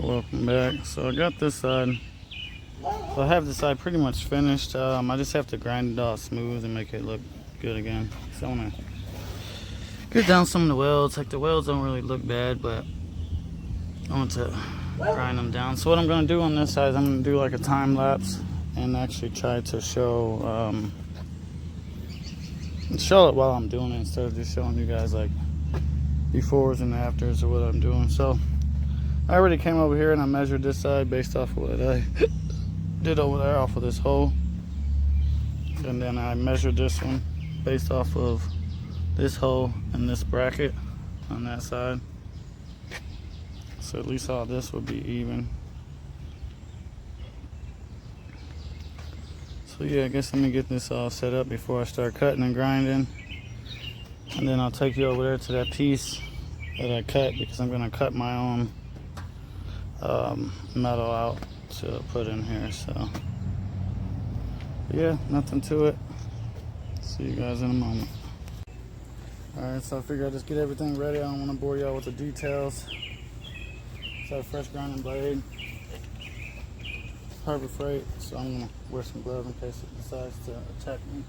Alright, welcome back. So I got this side. So I have this side pretty much finished. I just have to grind it all smooth and make it look good again. So I want to get down some of the welds. Like the welds don't really look bad, but I want to grind them down. So what I'm going to do on this side is I'm going to do like a time lapse and actually try to show it while I'm doing it instead of just showing you guys like befores and afters of what I'm doing. So I already came over here and I measured this side based off of what I did over there off of this hole, and then I measured this one based off of this hole and this bracket on that side, so at least all this would be even. So yeah, I guess let me get this all set up before I start cutting and grinding, and then I'll take you over there to that piece that I cut, because I'm going to cut my own metal out to put in here. So yeah, nothing to it. See you guys in a moment. Alright, so I figured I'd just get everything ready. I don't want to bore y'all with the details. So a fresh grinding blade, Harbor Freight, so I'm going to wear some gloves in case it decides to attack me.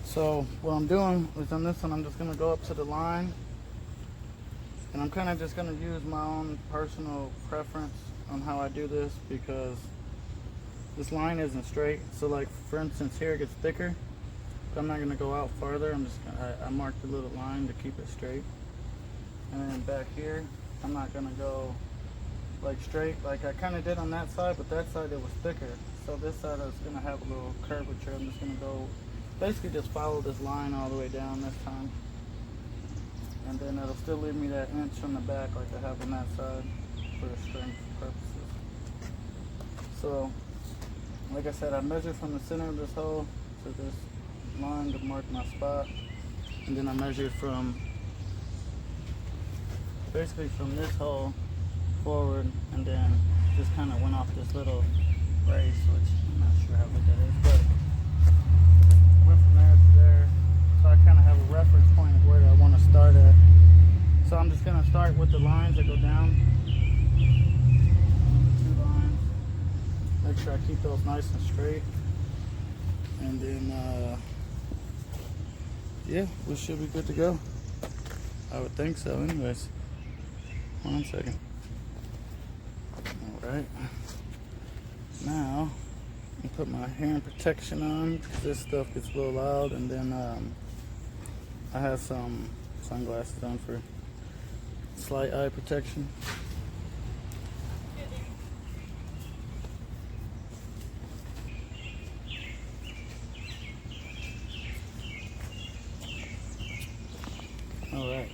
So what I'm doing is on this one, I'm just going to go up to the line, and I'm kind of just going to use my own personal preference on how I do this, because this line isn't straight. So like for instance here it gets thicker, but I'm not going to go out farther. I'm just gonna, I marked a little line to keep it straight. And then back here I'm not going to go like straight like I kind of did on that side, but that side it was thicker. So this side is going to have a little curvature. I'm just going to go basically just follow this line all the way down this time, and then it'll still leave me that inch from the back like I have on that side for the strength purposes. So like I said, I measured from the center of this hole to this line to mark my spot, and then I measured from basically from this hole forward, and then just kind of went off this little brace, which I'm not sure how good that is, but went from there to there. So I kind of have a reference point of where I want to start at. So I'm just going to start with the lines that go down. Two lines. Make sure I keep those nice and straight. And then, yeah, we should be good to go. I would think so anyways. 1 second. Alright. Now, I put my hand protection on because this stuff gets a little loud, and then I have some sunglasses on for slight eye protection. All right.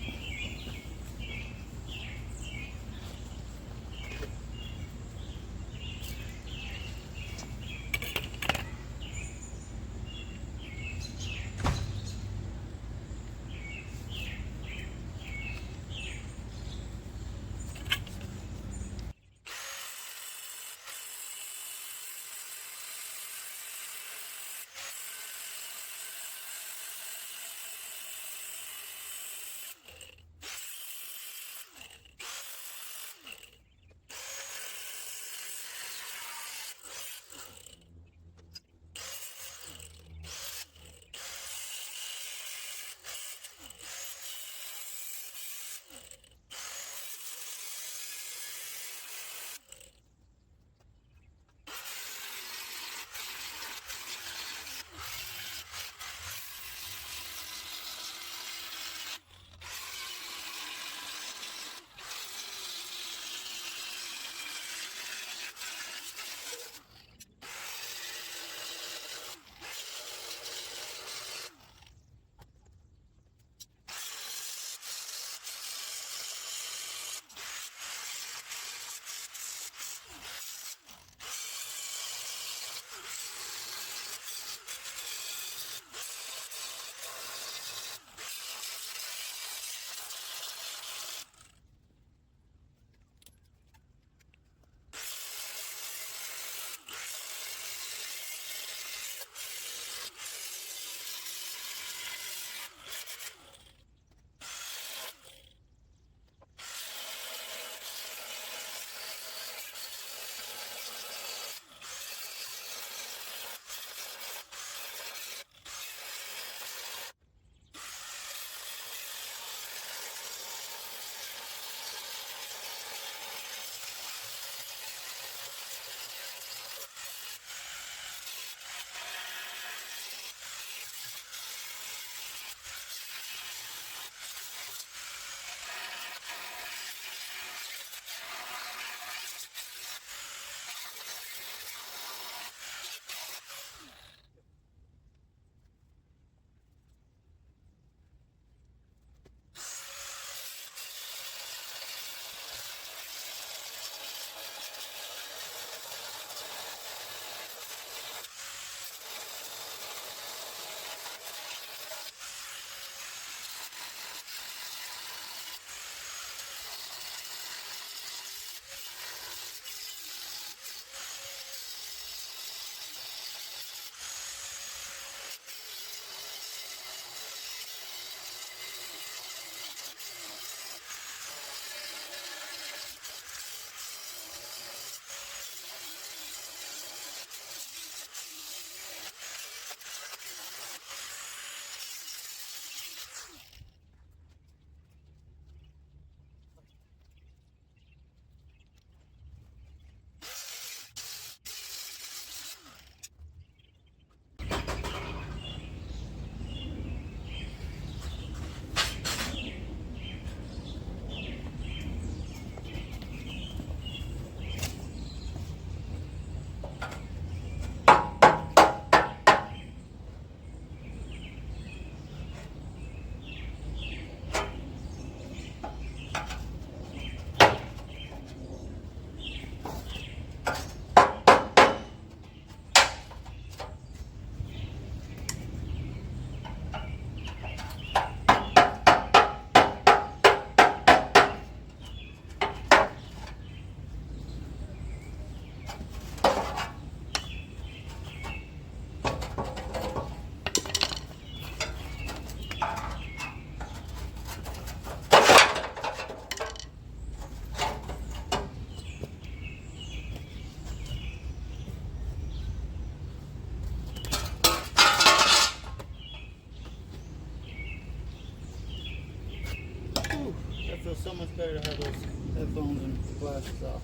That feels so much better to have those headphones and glasses off.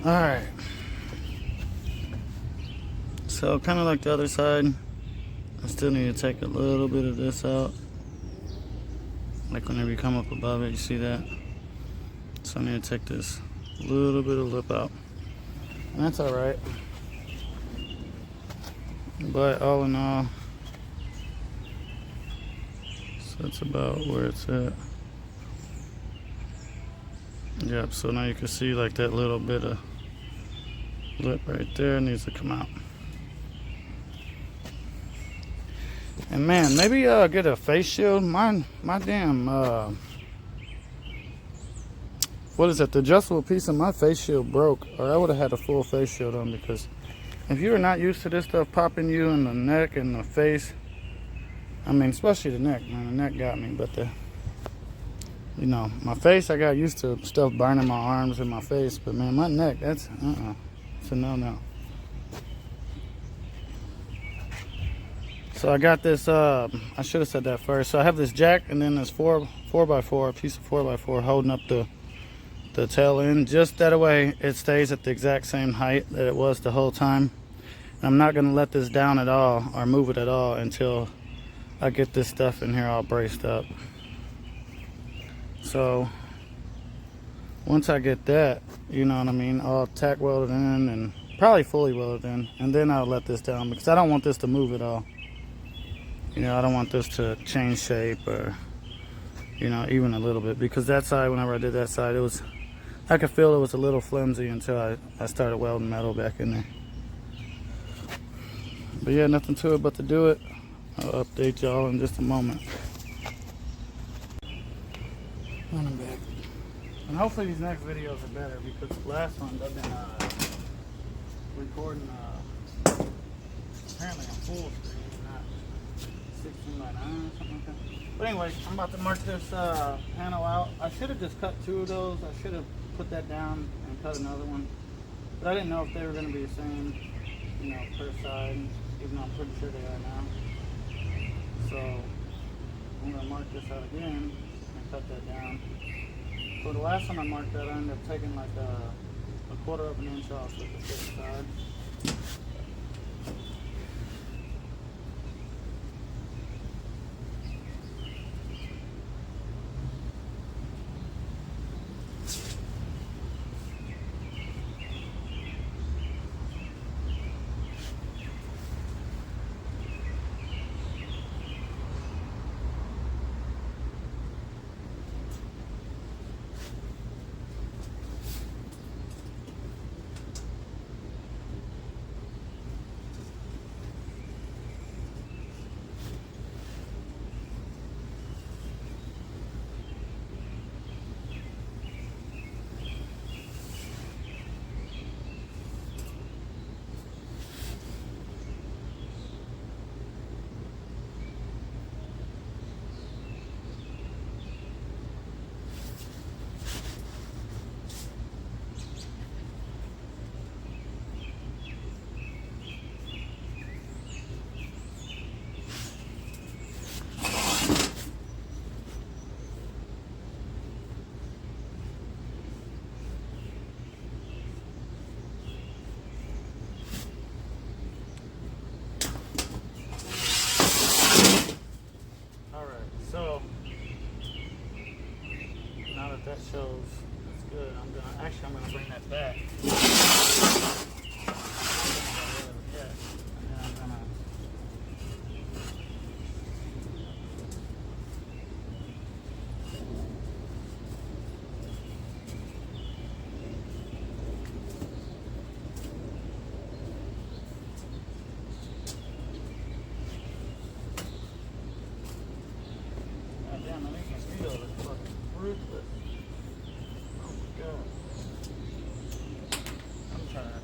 Alright. So kind of like the other side, I still need to take a little bit of this out. Like whenever you come up above it, you see that? So I need to take this little bit of lip out. And that's alright. But all in all, so that's about where it's at. Yep, so now you can see like that little bit of lip right there needs to come out. And man, maybe get a face shield. My damn what is it? The adjustable piece of my face shield broke, or I would have had a full face shield on, because if you are not used to this stuff popping you in the neck and the face, I mean, especially the neck, man, the neck got me, but you know, my face, I got used to stuff burning my arms and my face, but man, my neck, that's it's a no-no. So I got this, I should have said that first. So I have this jack, and then this 4x4, a piece of 4x4 holding up the tail end, just that way it stays at the exact same height that it was the whole time. And I'm not gonna let this down at all or move it at all until I get this stuff in here all braced up. So once I get that, you know what I mean, all tack welded in and probably fully welded in, and then I'll let this down, because I don't want this to move at all. You know, I don't want this to change shape, or, you know, even a little bit, because that side, whenever I did that side, it was, I could feel it was a little flimsy until I started welding metal back in there. But yeah, nothing to it but to do it. I'll update y'all in just a moment. And I'm back. And hopefully these next videos are better, because the last ones I've been recording apparently on full screen, not 16:9 or something like that. But anyway, I'm about to mark this panel out. I should have just cut 2 of those. I should have put that down and cut another one. But I didn't know if they were going to be the same, you know, per side, even though I'm pretty sure they are now. So I'm going to mark this out again and cut that down. So the last time I marked that, I ended up taking like a 1/4 of an inch off with the fifth side. That shows that's good. I'm gonna bring that back. And then I'm gonna God damn, I make mosquitoes are fucking ruthless. I'm trying to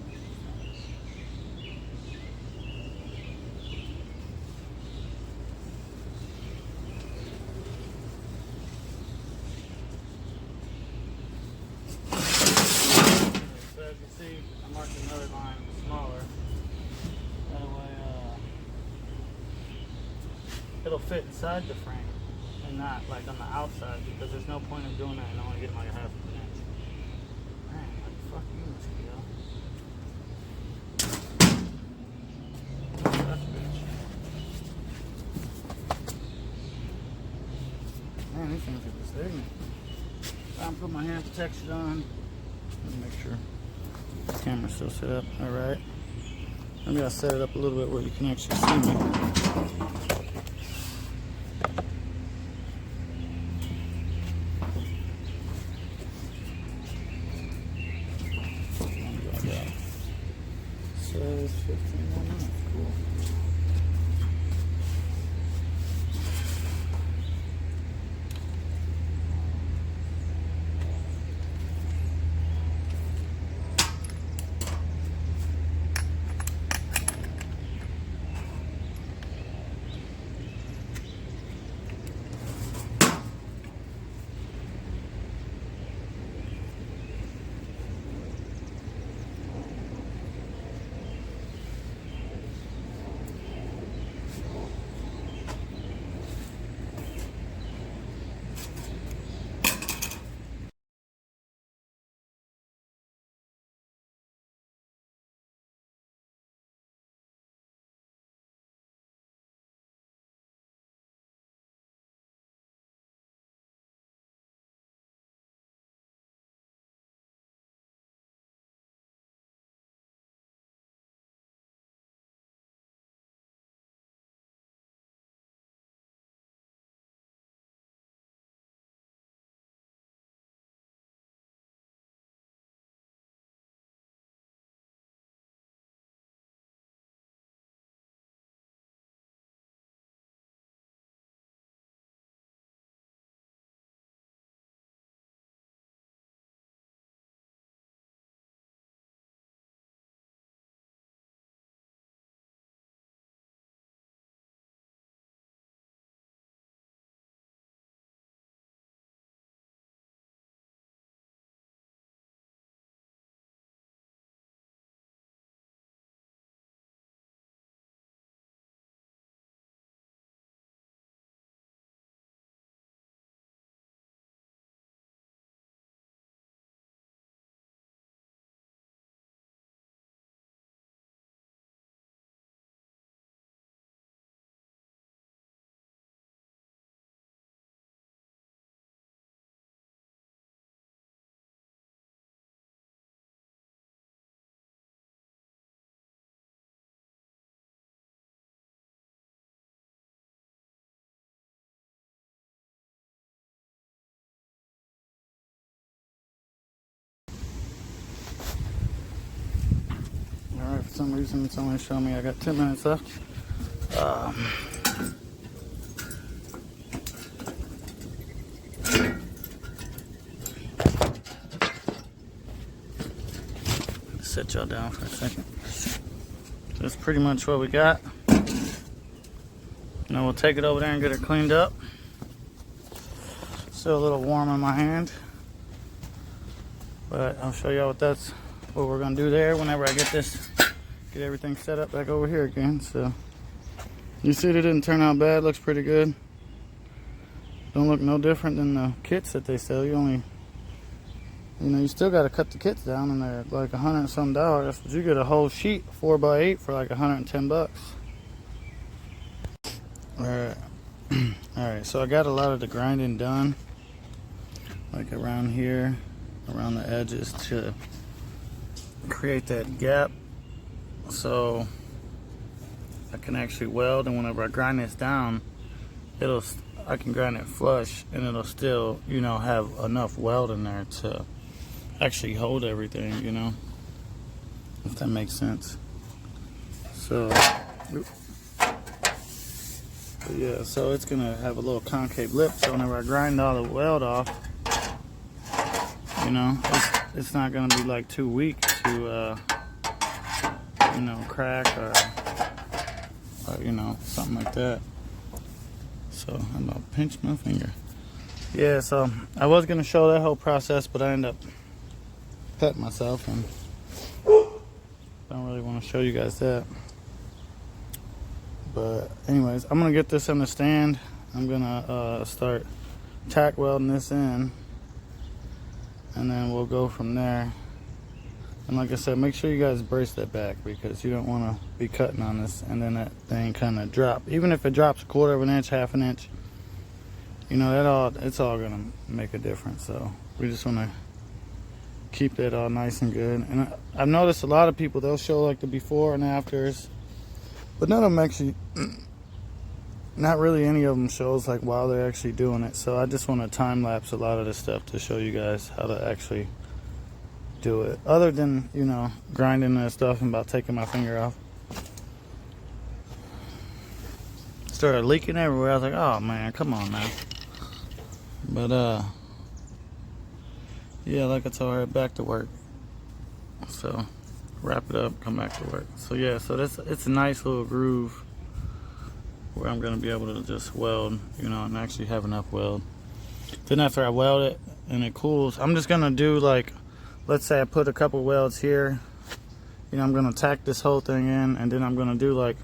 it'll fit inside the frame and not like on the outside, because there's no point in doing that and only getting like a half of an inch. Man, like fuck you, mosquito. That bitch. Man, these things are just ignorant. I'm put my hand protection on. Let me make sure the camera's still set up. Alright. I'm gonna set it up a little bit where you can actually see me. So it's 15 more minutes. Cool. Alright, for some reason it's only showing me I got 10 minutes left. Set y'all down for a second. That's pretty much what we got. Now we'll take it over there and get it cleaned up. Still a little warm in my hand, but I'll show y'all what we're gonna do there whenever I get everything set up back over here again. So you see, it didn't turn out bad. Looks pretty good. Don't look no different than the kits that they sell. You still got to cut the kits down, and they're like $100 and some, but you get a whole sheet 4x8 for like 110 bucks. Alright. Alright, so I got a lot of the grinding done, like around here, around the edges, to create that gap so I can actually weld. And whenever I grind this down, I can grind it flush, and it'll still, have enough weld in there to actually hold everything, if that makes sense. So yeah, so it's gonna have a little concave lip, so whenever I grind all the weld off, it's not gonna be like too weak to crack or something like that. So I'm gonna pinch my finger. Yeah, so I was gonna show that whole process, but I ended up cutting myself, and don't really want to show you guys that. But anyways, I'm gonna get this in the stand. I'm gonna start tack welding this in, and then we'll go from there. And like I said, make sure you guys brace that back, because you don't want to be cutting on this and then that thing kind of drop. Even if it drops a quarter of an inch, half an inch, you know, it's all gonna make a difference. So we just want to keep that all nice and good. And I've noticed a lot of people, they'll show like the before and afters, but none of them actually, not really any of them shows like while they're actually doing it. So I just want to time lapse a lot of this stuff to show you guys how to actually do it, other than, you know, grinding and stuff and about taking my finger off. Started leaking everywhere. I was like, oh man, come on now. But yeah, like I told her, back to work. So wrap it up, come back to work. So yeah, so it's a nice little groove where I'm gonna be able to just weld, you know, and actually have enough weld. Then after I weld it and it cools, I'm just gonna do like, let's say I put a couple welds here, you know, I'm gonna tack this whole thing in, and then I'm gonna do like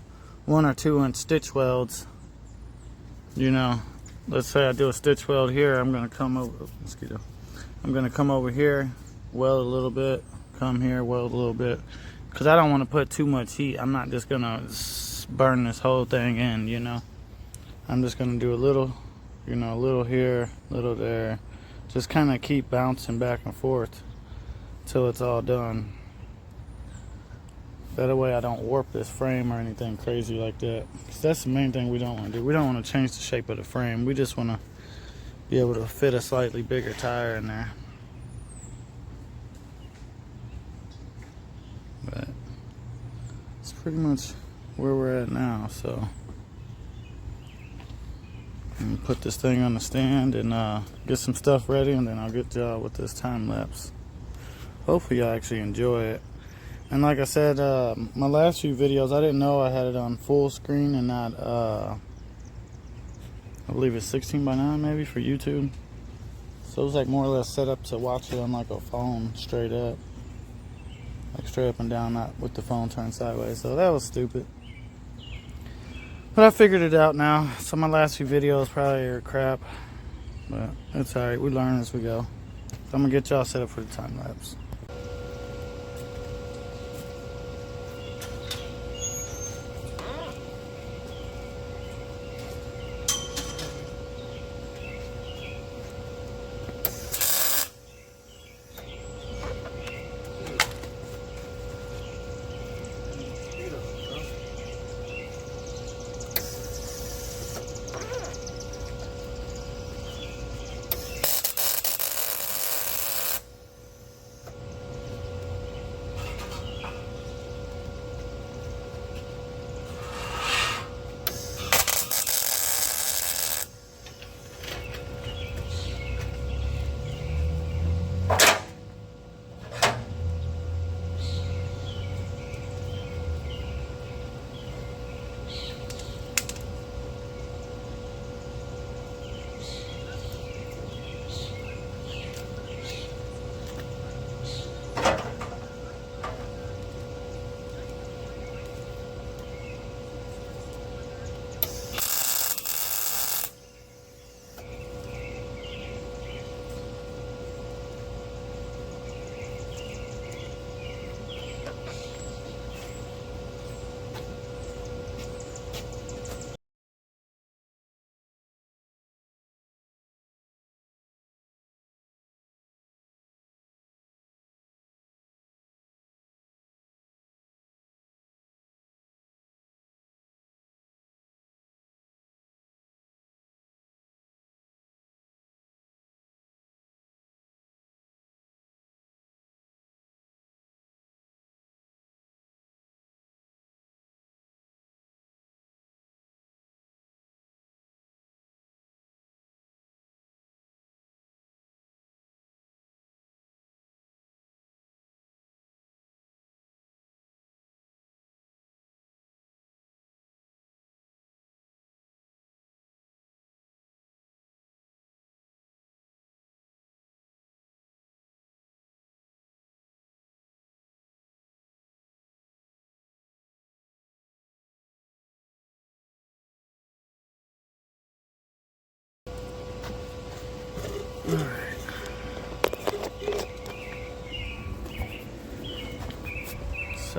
1 or 2 inch stitch welds. You know, let's say I do a stitch weld here, I'm gonna come over, mosquito. I'm gonna come over here, weld a little bit, come here, weld a little bit, because I don't want to put too much heat. I'm not just gonna burn this whole thing in, you know. I'm just gonna do a little, you know, a little here, little there, just kind of keep bouncing back and forth till it's all done. That way I don't warp this frame or anything crazy like that, because that's the main thing we don't want to do. We don't want to change the shape of the frame. We just want to be able to fit a slightly bigger tire in there. But it's pretty much where we're at now. So I'm gonna put this thing on the stand and get some stuff ready, and then I'll get y'all with this time lapse. Hopefully y'all actually enjoy it. And like I said, my last few videos, I didn't know I had it on full screen and not, I believe it's 16:9 maybe for YouTube. So it was like more or less set up to watch it on like a phone straight up. Like straight up and down, not with the phone turned sideways. So that was stupid. But I figured it out now. So my last few videos probably are crap. But it's alright, we learn as we go. So I'm gonna get y'all set up for the time lapse.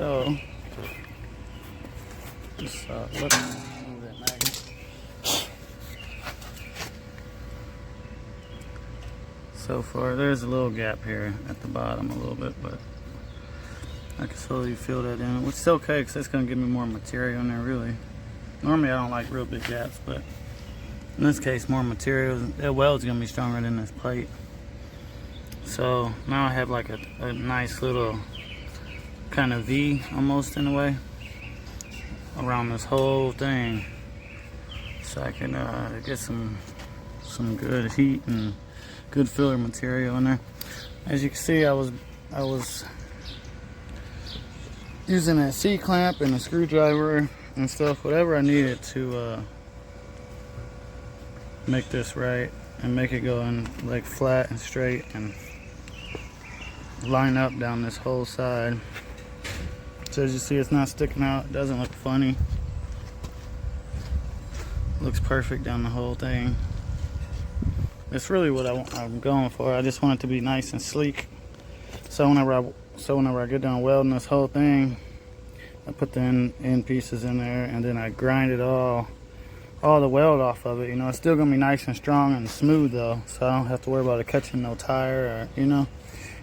So, just look, move that magnet. So far, there's a little gap here at the bottom a little bit, but I can slowly fill that in, which is okay because it's going to give me more material in there, really. Normally, I don't like real big gaps, but in this case, more material. That weld's going to be stronger than this plate. So now I have like a nice little kind of V almost in a way around this whole thing, so I can get some good heat and good filler material in there. As you can see, I was using a C-clamp and a screwdriver and stuff, whatever I needed to make this right and make it go in like flat and straight and line up down this whole side. So as you see, it's not sticking out, it doesn't look funny. Looks perfect down the whole thing. That's really what I'm going for. I just want it to be nice and sleek. So whenever I get done welding this whole thing, I put the end pieces in there and then I grind it all the weld off of it. You know, it's still gonna be nice and strong and smooth though, so I don't have to worry about it catching no tire, or you know,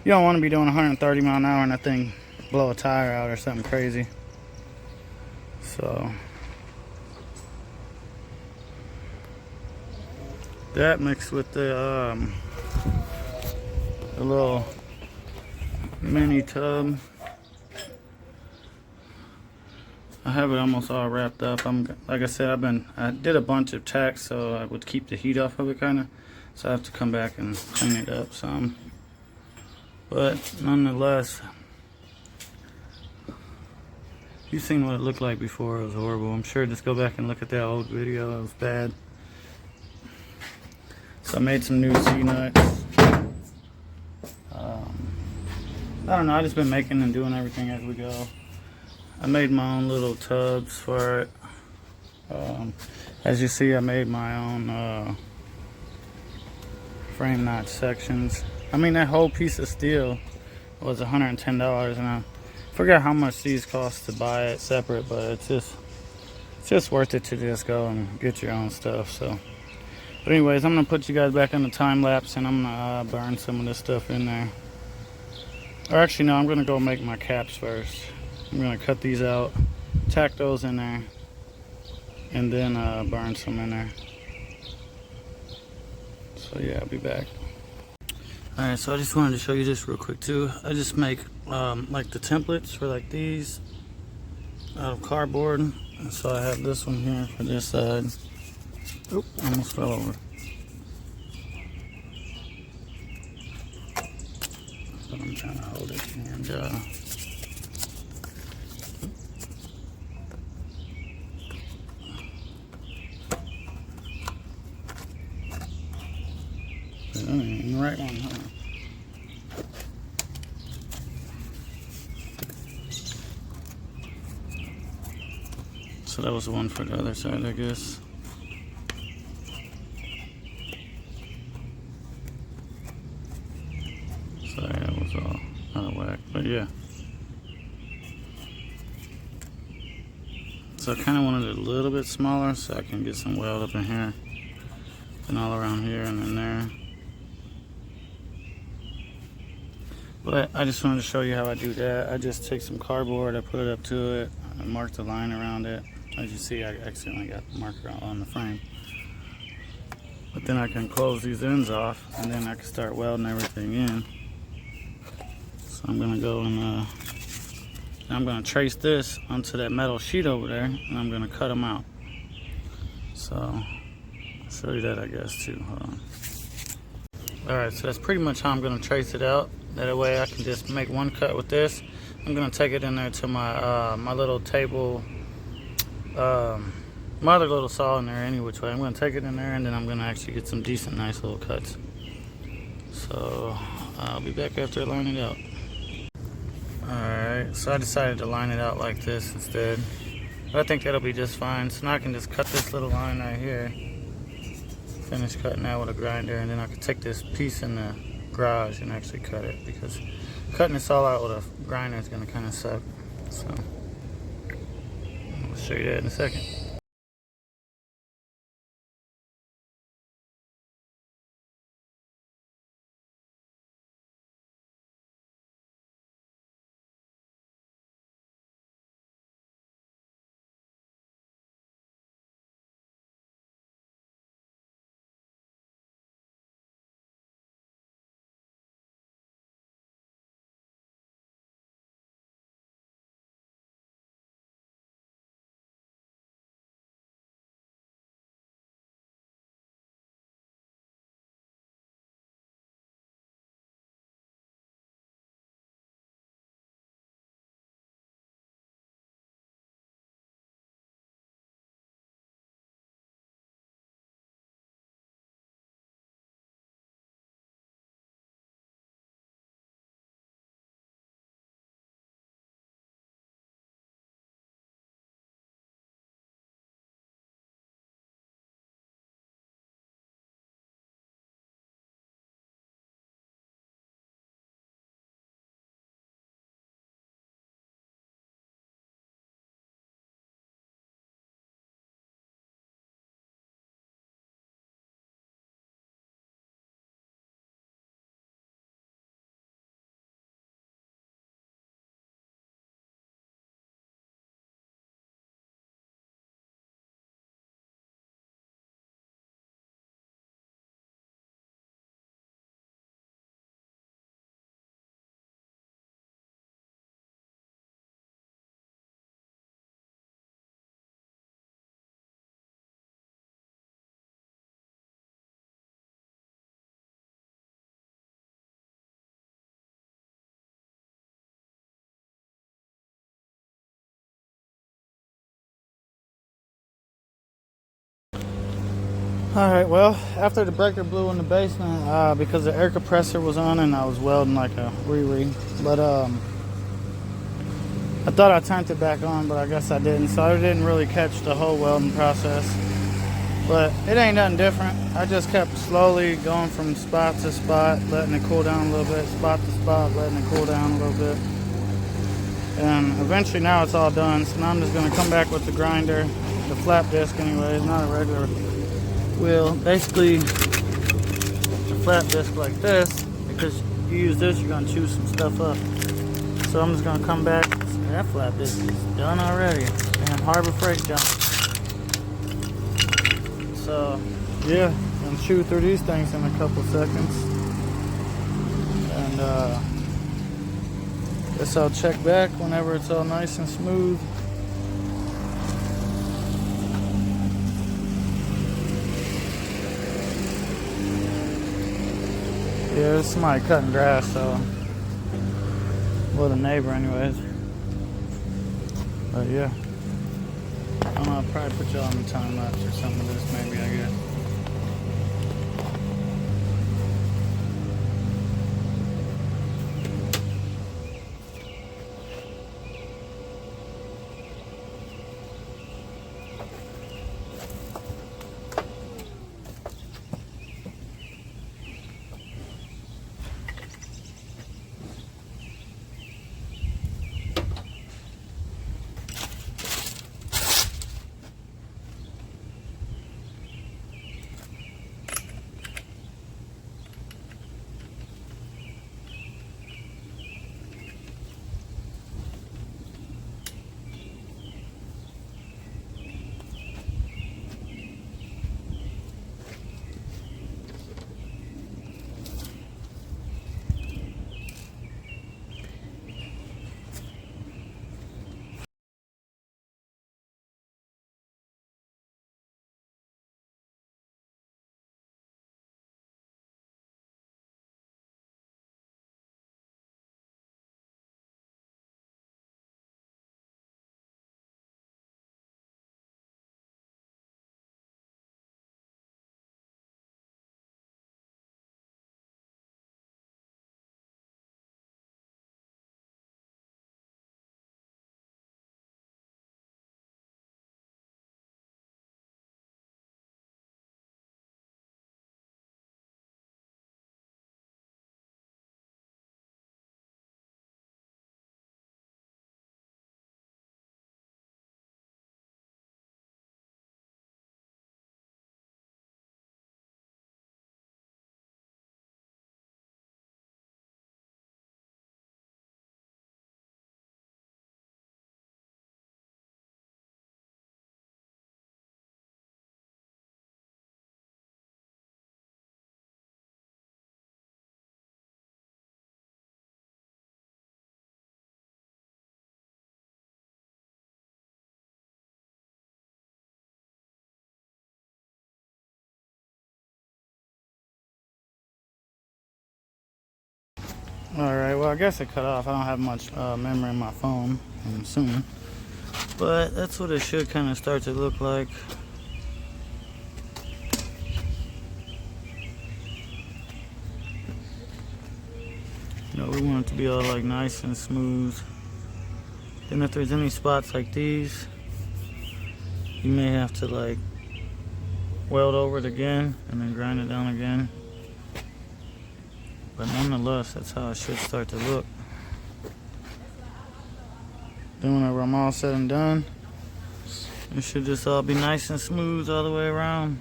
you don't want to be doing 130 mile an hour and that thing blow a tire out or something crazy. So that mixed with the little mini tub, I have it almost all wrapped up. Like I said, I did a bunch of tacks so I would keep the heat off of it kind of, so I have to come back and clean it up some. But nonetheless, you've seen what it looked like before. It was horrible. I'm sure just go back and look at that old video. It was bad. So I made some new C-nuts. I don't know, I've just been making and doing everything as we go. I made my own little tubs for it. As you see, I made my own frame notch sections. I mean, that whole piece of steel was $110, and I forgot how much these cost to buy it separate, but it's just worth it to just go and get your own stuff. So, but anyways, I'm gonna put you guys back in the time lapse, and I'm gonna burn some of this stuff in there. Or actually, no, I'm gonna go make my caps first. I'm gonna cut these out, tack those in there, and then burn some in there. So yeah, I'll be back. Alright, so I just wanted to show you this real quick too. I just make like the templates for like these out of cardboard. And so I have this one here for this side. Oop, almost fell over. So I'm trying to hold it and that ain't the right one, huh? So that was the one for the other side, I guess. Sorry, that was all out of whack, but yeah. So I kind of wanted it a little bit smaller so I can get some weld up in here and all around here and in there. But I just wanted to show you how I do that. I just take some cardboard, I put it up to it, I mark the line around it. As you see, I accidentally got the marker on the frame. But then I can close these ends off, and then I can start welding everything in. So I'm gonna go and I'm gonna trace this onto that metal sheet over there, and I'm gonna cut them out. So I'll show you that, I guess, too. Hold on. Alright, so that's pretty much how I'm gonna trace it out. That way I can just make one cut with this. I'm gonna take it in there to my my little table, my other little saw in there any which way. I'm gonna take it in there, and then I'm gonna actually get some decent, nice little cuts. So I'll be back after I line it out. Alright, so I decided to line it out like this instead. But I think that'll be just fine. So now I can just cut this little line right here. Finish cutting that with a grinder, and then I can take this piece in the garage and actually cut it, because cutting this all out with a grinder is going to kind of suck. So I'll show you that in a second. Alright, well, after the breaker blew in the basement, because the air compressor was on and I was welding like a Riri. But I thought I turned it back on, but I guess I didn't. So I didn't really catch the whole welding process. But it ain't nothing different. I just kept slowly going from spot to spot, letting it cool down a little bit, spot to spot, letting it cool down a little bit. And eventually now it's all done. So now I'm just gonna come back with the grinder, the flap disc anyways, not a regular wheel. Basically a flap disc like this, because you use this, you're gonna chew some stuff up. So I'm just gonna come back. That flap disc is done already. Damn Harbor Freight jump. So yeah, I'm chew through these things in a couple seconds. And guess I'll check back whenever it's all nice and smooth. Yeah, there's somebody cutting grass, so with a neighbor anyways. But yeah, I don't know, I'll probably put y'all on the time lapse or something of this maybe, I guess. Alright, well I guess it cut off. I don't have much memory in my phone, I'm assuming. But that's what it should kind of start to look like. You know, we want it to be all like nice and smooth. Then if there's any spots like these, you may have to like weld over it again and then grind it down again. But nonetheless, that's how it should start to look. Then whenever I'm all said and done, it should just all be nice and smooth all the way around.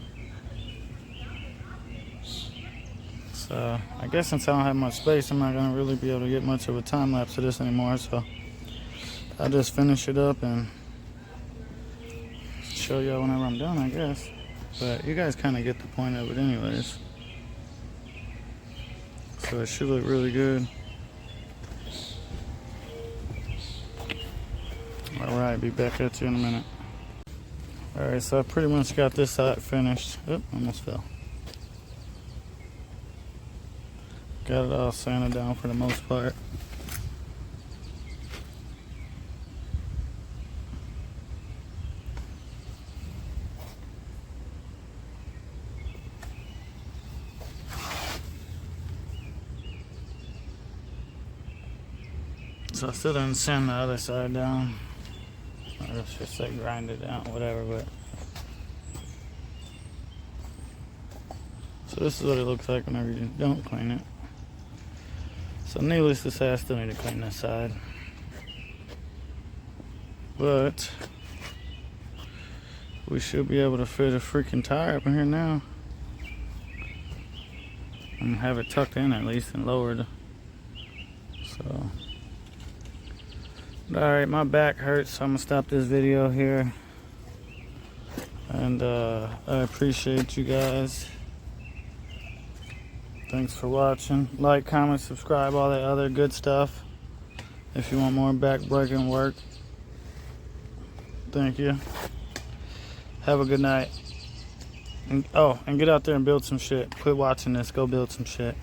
So I guess since I don't have much space, I'm not gonna really be able to get much of a time lapse of this anymore. So I'll just finish it up and show y'all whenever I'm done, I guess. But you guys kind of get the point of it anyways. So it should look really good. Alright, be back at you in a minute. Alright, so I pretty much got this side finished. Oop, almost fell. Got it all sanded down for the most part. So I still didn't sand the other side down. Or let's just say grind it down, whatever, but. So this is what it looks like whenever you don't clean it. So needless to say, I still need to clean this side. But we should be able to fit a freaking tire up in here now. And have it tucked in at least and lowered. So. Alright, my back hurts, so I'm gonna stop this video here. And I appreciate you guys. Thanks for watching. Like, comment, subscribe, all that other good stuff. If you want more back breaking work. Thank you. Have a good night. And get out there and build some shit. Quit watching this, go build some shit.